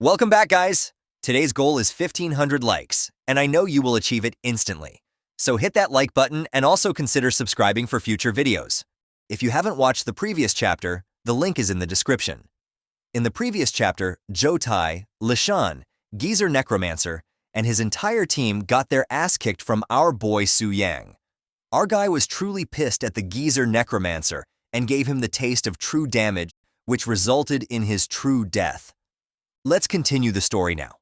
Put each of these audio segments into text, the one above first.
Welcome back, guys! Today's goal is 1,500 likes, and I know you will achieve it instantly. So hit that like button and also consider subscribing for future videos. If you haven't watched the previous chapter, the link is in the description. In the previous chapter, Jotai, Lishan, Geezer Necromancer, and his entire team got their ass kicked from our boy Su Yang. Our guy was truly pissed at the Geezer Necromancer and gave him the taste of true damage, which resulted in his true death. Let's continue the story now.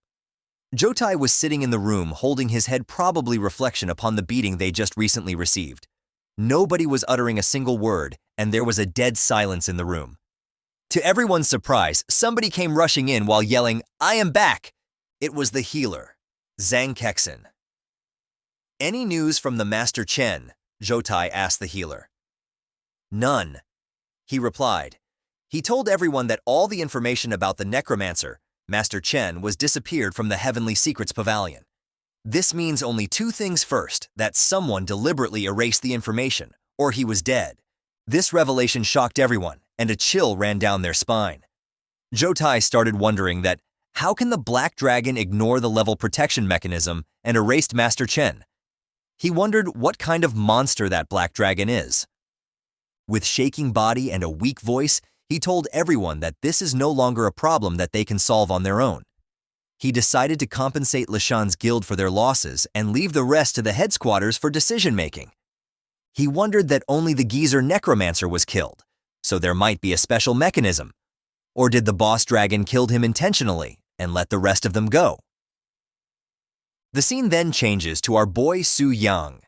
Jotai was sitting in the room holding his head, probably reflection upon the beating they just recently received. Nobody was uttering a single word, and there was a dead silence in the room. To everyone's surprise, somebody came rushing in while yelling, "I am back!" It was the healer, Zhang Kexin. "Any news from the Master Chen?" Jotai asked the healer. "None," he replied. He told everyone that all the information about the necromancer, Master Chen, was disappeared from the Heavenly Secrets Pavilion. This means only two things. First, that someone deliberately erased the information, or he was dead. This revelation shocked everyone, and a chill ran down their spine. Jotai started wondering that how can the Black Dragon ignore the level protection mechanism and erased Master Chen? He wondered what kind of monster that Black Dragon is. With shaking body and a weak voice, he told everyone that this is no longer a problem that they can solve on their own. He decided to compensate Lishan's guild for their losses and leave the rest to the head squatters for decision-making. He wondered that only the Geezer Necromancer was killed, so there might be a special mechanism. Or did the boss dragon kill him intentionally and let the rest of them go? The scene then changes to our boy Su Yang.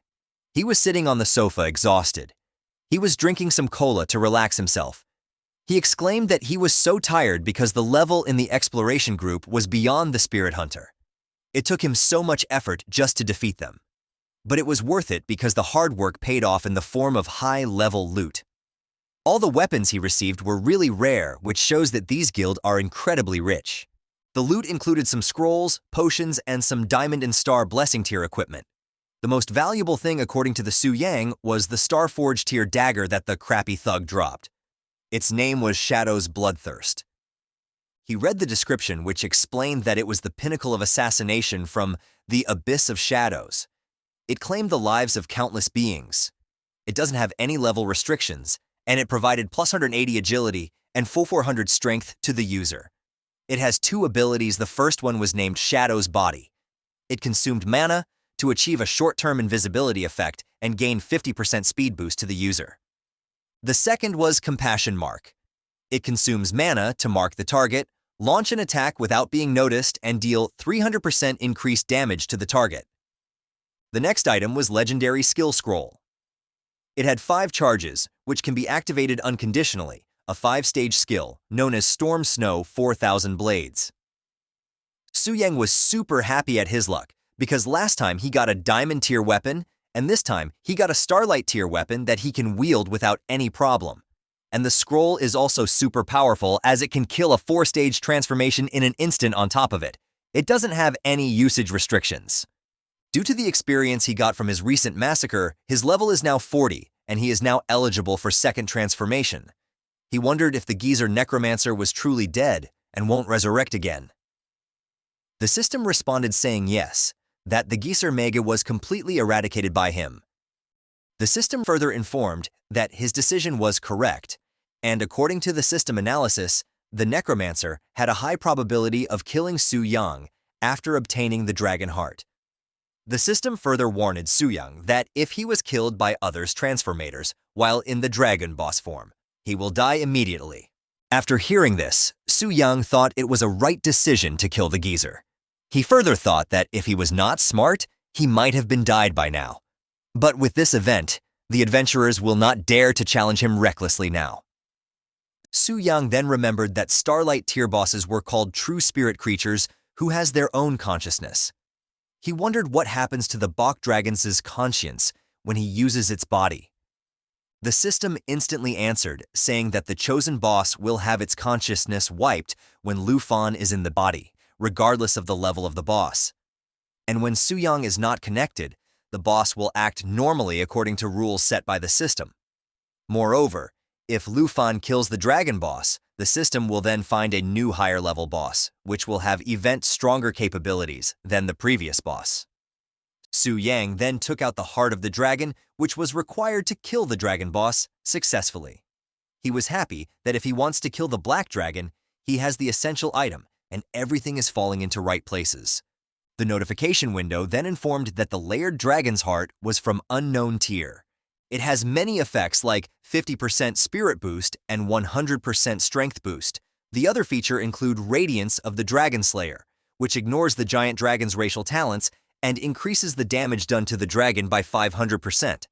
He was sitting on the sofa exhausted. He was drinking some cola to relax himself. He exclaimed that he was so tired because the level in the exploration group was beyond the Spirit Hunter. It took him so much effort just to defeat them. But it was worth it because the hard work paid off in the form of high-level loot. All the weapons he received were really rare, which shows that these guild are incredibly rich. The loot included some scrolls, potions, and some Diamond and Star Blessing tier equipment. The most valuable thing, according to the Su Yang, was the Starforge tier dagger that the crappy thug dropped. Its name was Shadow's Bloodthirst. He read the description, which explained that it was the pinnacle of assassination from the Abyss of Shadows. It claimed the lives of countless beings. It doesn't have any level restrictions, and it provided plus 180 agility and full 400 strength to the user. It has two abilities. The first one was named Shadow's Body. It consumed mana to achieve a short-term invisibility effect and gain 50% speed boost to the user. The second was Compassion Mark. It consumes mana to mark the target, launch an attack without being noticed, and deal 300% increased damage to the target. The next item was Legendary Skill Scroll. It had 5 charges, which can be activated unconditionally, a 5-stage skill known as Storm Snow 4000 Blades. Su Yang was super happy at his luck because last time he got a Diamond tier weapon, and this time he got a Starlight tier weapon that he can wield without any problem. And the scroll is also super powerful as it can kill a 4-stage transformation in an instant on top of it. It doesn't have any usage restrictions. Due to the experience he got from his recent massacre, his level is now 40, and he is now eligible for second transformation. He wondered if the Geezer Necromancer was truly dead and won't resurrect again. The system responded saying yes, that the Geezer Mega was completely eradicated by him. The system further informed that his decision was correct, and according to the system analysis, the Necromancer had a high probability of killing Su Yang after obtaining the Dragon Heart. The system further warned Su Yang that if he was killed by others transformators while in the Dragon Boss form, he will die immediately. After hearing this, Su Yang thought it was a right decision to kill the Geezer. He further thought that if he was not smart, he might have been died by now. But with this event, the adventurers will not dare to challenge him recklessly now. Su Yang then remembered that Starlight tier bosses were called true spirit creatures who has their own consciousness. He wondered what happens to the Bok Dragon's conscience when he uses its body. The system instantly answered, saying that the chosen boss will have its consciousness wiped when Lu Fan is in the body, regardless of the level of the boss. And when Su Yang is not connected, the boss will act normally according to rules set by the system. Moreover, if Lu Fan kills the dragon boss, The system will then find a new higher-level boss, which will have stronger capabilities than the previous boss. Su Yang then took out the heart of the dragon, which was required to kill the dragon boss successfully. He was happy that if he wants to kill the black dragon, he has the essential item, and everything is falling into right places. The notification window then informed that the layered dragon's heart was from unknown tier. It has many effects like 50% spirit boost and 100% strength boost. The other feature include Radiance of the Dragon Slayer, which ignores the giant dragon's racial talents and increases the damage done to the dragon by 500%.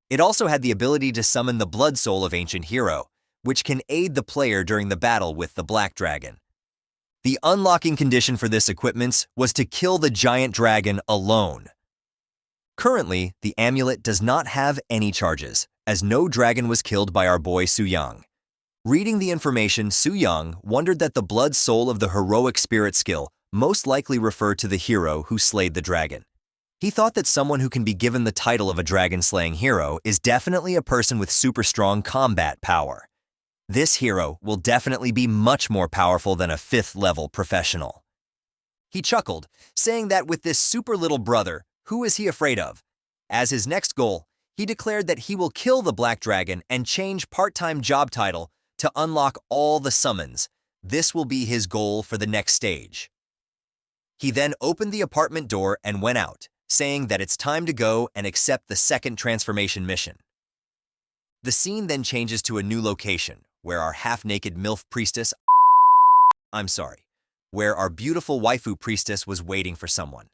It also had the ability to summon the blood soul of Ancient Hero, which can aid the player during the battle with the black dragon. The unlocking condition for this equipment was to kill the giant dragon alone. Currently, the amulet does not have any charges, as no dragon was killed by our boy Su Yang. Reading the information, Su Yang wondered that the blood soul of the heroic spirit skill most likely referred to the hero who slayed the dragon. He thought that someone who can be given the title of a dragon-slaying hero is definitely a person with super strong combat power. This hero will definitely be much more powerful than a 5th-level professional. He chuckled, saying that with this super little brother, who is he afraid of? As his next goal, he declared that he will kill the black dragon and change part-time job title to unlock all the summons. This will be his goal for the next stage. He then opened the apartment door and went out, saying that it's time to go and accept the second transformation mission. The scene then changes to a new location, where our half-naked MILF priestess, where our beautiful waifu priestess was waiting for someone.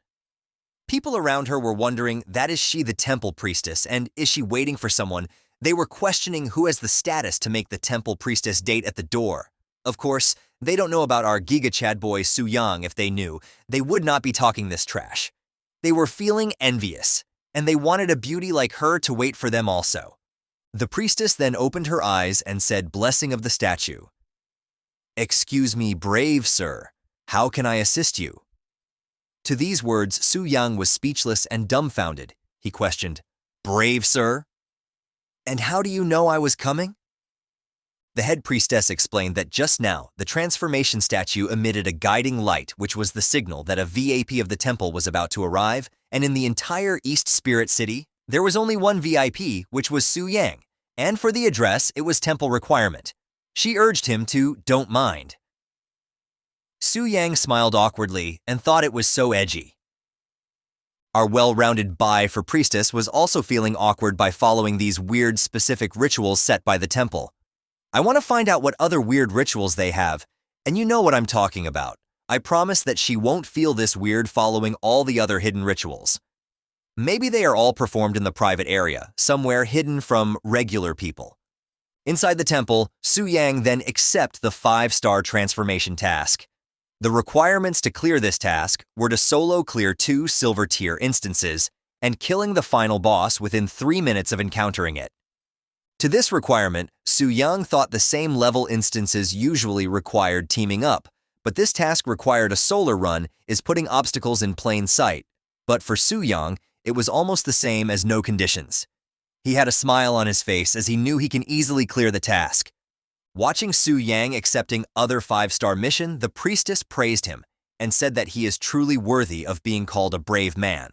People around her were wondering, that is she the temple priestess, and is she waiting for someone? They were questioning who has the status to make the temple priestess date at the door. Of course, they don't know about our Giga Chad boy Su Yang. If they knew, they would not be talking this trash. They were feeling envious, and they wanted a beauty like her to wait for them also. The priestess then opened her eyes and said, "Blessing of the statue." "Excuse me, brave sir, how can I assist you?" To these words, Su Yang was speechless and dumbfounded. He questioned, "Brave sir? And how do you know I was coming?" The head priestess explained that just now, the transformation statue emitted a guiding light, which was the signal that a VIP of the temple was about to arrive, and in the entire East Spirit City, there was only one VIP, which was Su Yang, and for the address, it was temple requirement. She urged him to don't mind. Su Yang smiled awkwardly and thought it was so edgy. Our well-rounded bai for priestess was also feeling awkward by following these weird specific rituals set by the temple. I want to find out what other weird rituals they have, and you know what I'm talking about. I promise that she won't feel this weird following all the other hidden rituals. Maybe they are all performed in the private area, somewhere hidden from regular people. Inside the temple, Su Yang then accepted the 5-star transformation task. The requirements to clear this task were to solo clear 2 silver tier instances and killing the final boss within 3 minutes of encountering it. To this requirement, Su Yang thought the same level instances usually required teaming up, but this task required a solar run is putting obstacles in plain sight. But for Su Yang, it was almost the same as no conditions. He had a smile on his face as he knew he can easily clear the task. Watching Su Yang accepting other 5-star mission, the priestess praised him and said that he is truly worthy of being called a brave man.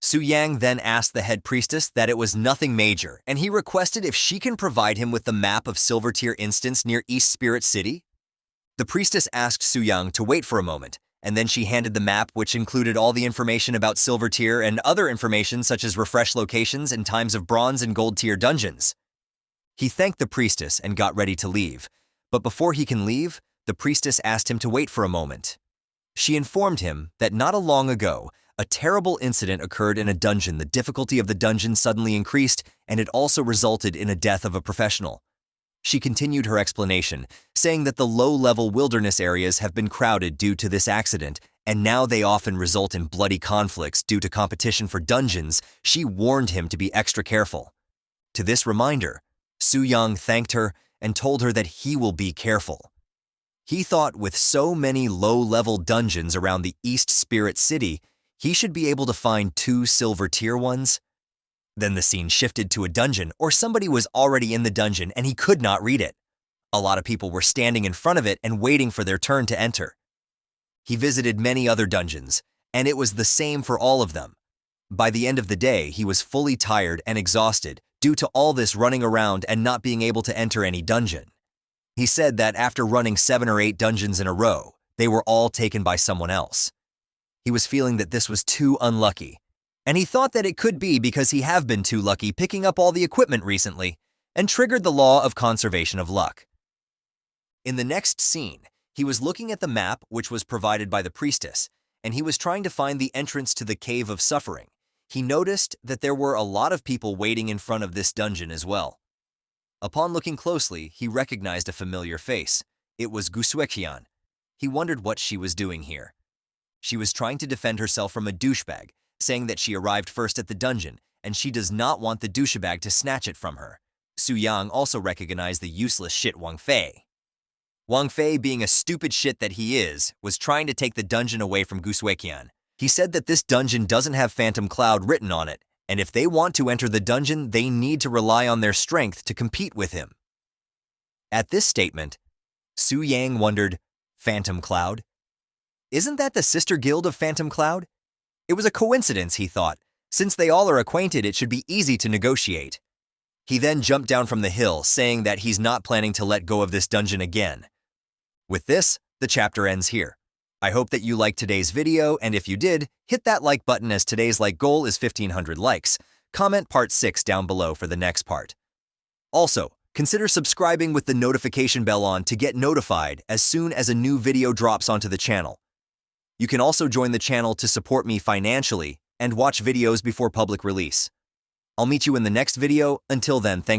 Su Yang then asked the head priestess that it was nothing major, and he requested if she can provide him with the map of Silver Tier instance near East Spirit City. The priestess asked Su Yang to wait for a moment, and then she handed the map, which included all the information about Silver Tier and other information such as refresh locations and times of Bronze and Gold Tier dungeons. He thanked the priestess and got ready to leave, but before he can leave, the priestess asked him to wait for a moment. She informed him that not long ago, a terrible incident occurred in a dungeon. The difficulty of the dungeon suddenly increased, and it also resulted in a death of a professional. She continued her explanation, saying that the low-level wilderness areas have been crowded due to this accident, and now they often result in bloody conflicts due to competition for dungeons. She warned him to be extra careful. To this reminder, Su Yang thanked her and told her that he will be careful. He thought with so many low-level dungeons around the East Spirit City, he should be able to find 2 silver tier ones. Then the scene shifted to a dungeon, or somebody was already in the dungeon and he could not read it. A lot of people were standing in front of it and waiting for their turn to enter. He visited many other dungeons, and it was the same for all of them. By the end of the day, he was fully tired and exhausted due to all this running around and not being able to enter any dungeon. He said that after running 7 or 8 dungeons in a row, they were all taken by someone else. He was feeling that this was too unlucky, and he thought that it could be because he have been too lucky picking up all the equipment recently and triggered the law of conservation of luck. In the next scene, he was looking at the map which was provided by the priestess, and he was trying to find the entrance to the Cave of Suffering. He noticed that there were a lot of people waiting in front of this dungeon as well. Upon looking closely, he recognized a familiar face. It was Guswekian. He wondered what she was doing here. She was trying to defend herself from a douchebag, saying that she arrived first at the dungeon, and she does not want the douchebag to snatch it from her. Su Yang also recognized the useless shit Wang Fei. Wang Fei, being a stupid shit that he is, was trying to take the dungeon away from Guswekian. He said that this dungeon doesn't have Phantom Cloud written on it, and if they want to enter the dungeon, they need to rely on their strength to compete with him. At this statement, Su Yang wondered, Phantom Cloud? Isn't that the sister guild of Phantom Cloud? It was a coincidence, he thought. Since they all are acquainted, it should be easy to negotiate. He then jumped down from the hill, saying that he's not planning to let go of this dungeon again. With this, the chapter ends here. I hope that you liked today's video, and if you did, hit that like button as today's like goal is 1,500 likes. Comment part 6 down below for the next part. Also, consider subscribing with the notification bell on to get notified as soon as a new video drops onto the channel. You can also join the channel to support me financially and watch videos before public release. I'll meet you in the next video. Until then, thanks.